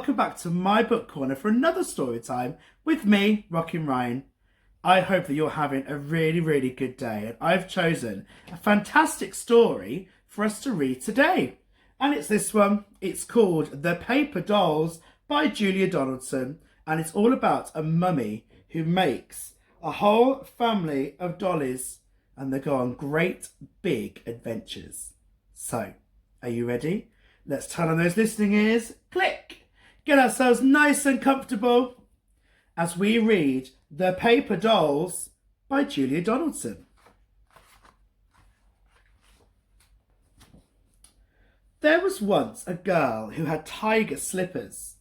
welcome back to my book corner for another story time with me, Rockin' Ryan. I hope that you're having a really good day, and I've chosen a fantastic story for us to read today. And it's this one. It's called The Paper Dolls by Julia Donaldson, and it's all about a mummy who makes a whole family of dollies and they go on great big adventures. So, are you ready? Let's turn on those listening ears, click, get ourselves nice and comfortable as we read The Paper Dolls by Julia Donaldson. There was once a girl who had tiger slippers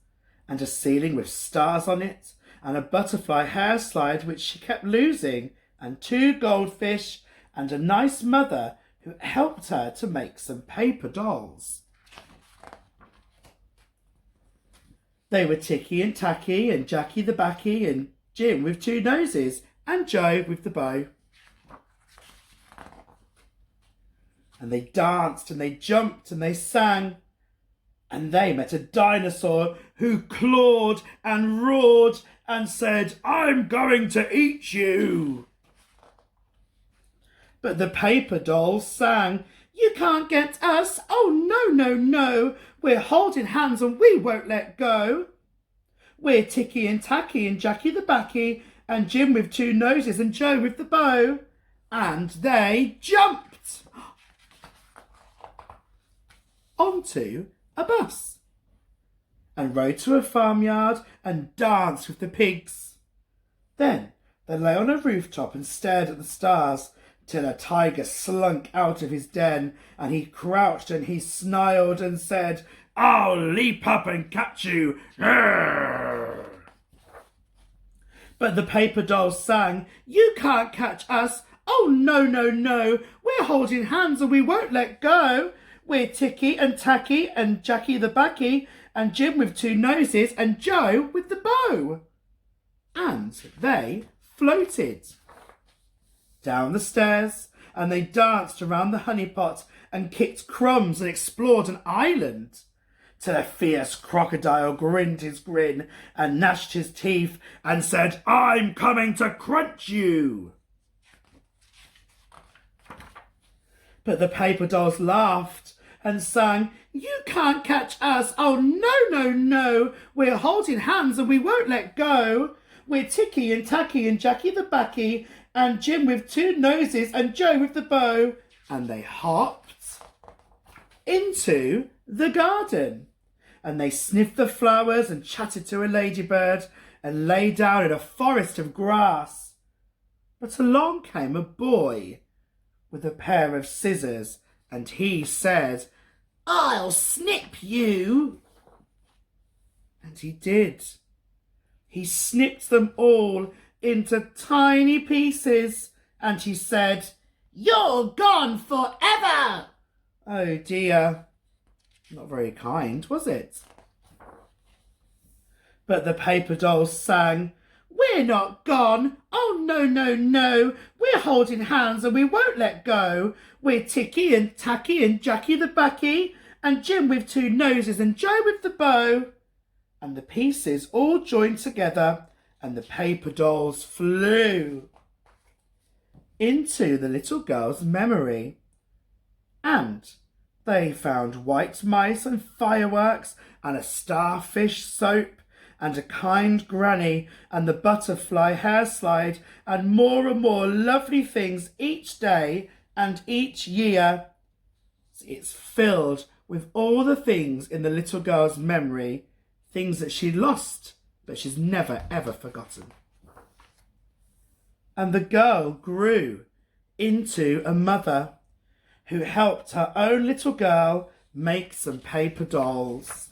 and a ceiling with stars on it and a butterfly hair slide which she kept losing and 2 goldfish and a nice mother who helped her to make some paper dolls. They were Ticky and Tacky and Jackie the Backy and Jim with 2 noses and Joe with the bow. And they danced and they jumped and they sang. And they met a dinosaur who clawed and roared and said, "I'm going to eat you." But the paper dolls sang, "You can't get us, oh no, we're holding hands and we won't let go. We're Ticky and Tacky and Jackie the Backy and Jim with 2 noses and Joe with the bow." And they jumped onto a bus and rode to a farmyard and danced with the pigs. Then they lay on a rooftop and stared at the stars till a tiger slunk out of his den, and he crouched and he snarled and said, "I'll leap up and catch you." Arr! But the paper dolls sang, "You can't catch us, oh no, we're holding hands and we won't let go. We're Ticky and Tacky and Jackie the Backy and Jim with 2 noses and Joe with the bow." And they floated down the stairs and they danced around the honey pot and kicked crumbs and explored an island till a fierce crocodile grinned his grin and gnashed his teeth and said, "I'm coming to crunch you." But the paper dolls laughed and sang, "You can't catch us, oh no, we're holding hands and we won't let go. We're Ticky and Tacky and Jackie the Backy and Jim with 2 noses and Joe with the bow." And they hopped into the garden and they sniffed the flowers and chatted to a ladybird and lay down in a forest of grass. But along came a boy with a pair of scissors and he said, "I'll snip you." And he did. He snipped them all into tiny pieces and he said, "You're gone forever." Oh dear. Not very kind, was it? But the paper dolls sang, "We're not gone, oh no, we're holding hands and we won't let go. We're Ticky and Tacky and Jackie the Backy and Jim with 2 noses and Joe with the bow." And the pieces all joined together and the paper dolls flew into the little girl's memory. And they found white mice and fireworks and a starfish soap and a kind granny and the butterfly hair slide and more lovely things each day and each year. It's filled with all the things in the little girl's memory, things that she lost but she's never ever forgotten. And the girl grew into a mother who helped her own little girl make some paper dolls.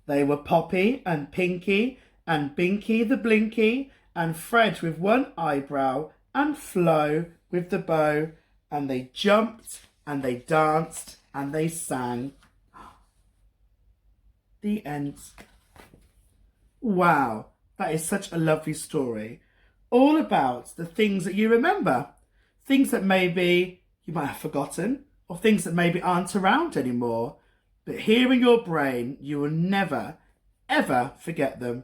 They were Poppy and Pinky and Binky the Blinky and Fred with 1 eyebrow and Flo with the bow, and they jumped and they danced and they sang. The end. Wow, that is such a lovely story. All about the things that you remember. Things that maybe you might have forgotten, or things that maybe aren't around anymore. but here in your brain, you will never, ever forget them.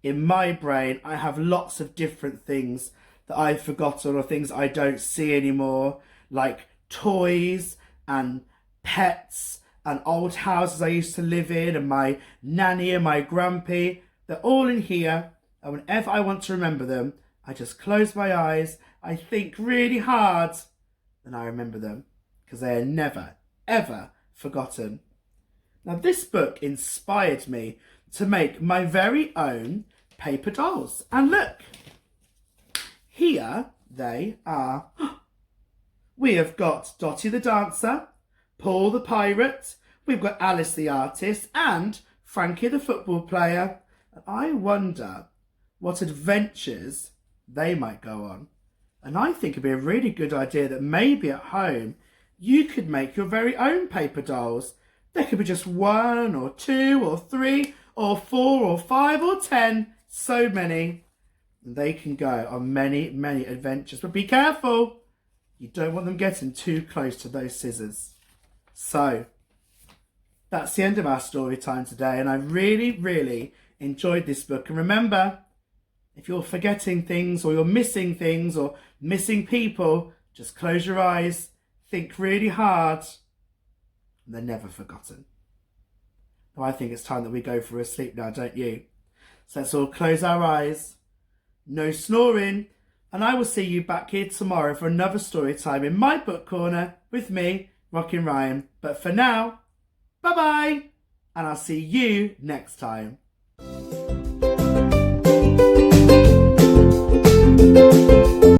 In my brain, I have lots of different things that I've forgotten or things I don't see anymore, like toys and pets and old houses I used to live in and my nanny and my grumpy. They're all in here, and whenever I want to remember them, I just close my eyes, I think really hard, and I remember them, because they are never, ever forgotten. Now, this book inspired me to make my very own paper dolls. And look, here they are. We have got Dottie the dancer, Paul the pirate, we've got Alice the artist, and Frankie the football player. And I wonder what adventures they might go on. And I think it'd be a really good idea that maybe at home you could make your very own paper dolls. There could be just 1 or 2 or 3 or 4 or 5 or 10, so many. And they can go on many, many adventures. But be careful, you don't want them getting too close to those scissors. So, that's the end of our story time today. And I really, really enjoyed this book. And remember, if you're forgetting things or you're missing things or missing people, just close your eyes, think really hard, and they're never forgotten. Now, I think it's time that we go for a sleep now, don't you? So let's all close our eyes, no snoring, and I will see you back here tomorrow for another story time in my book corner with me, Rockin' Ryan. But for now, bye-bye, and I'll see you next time.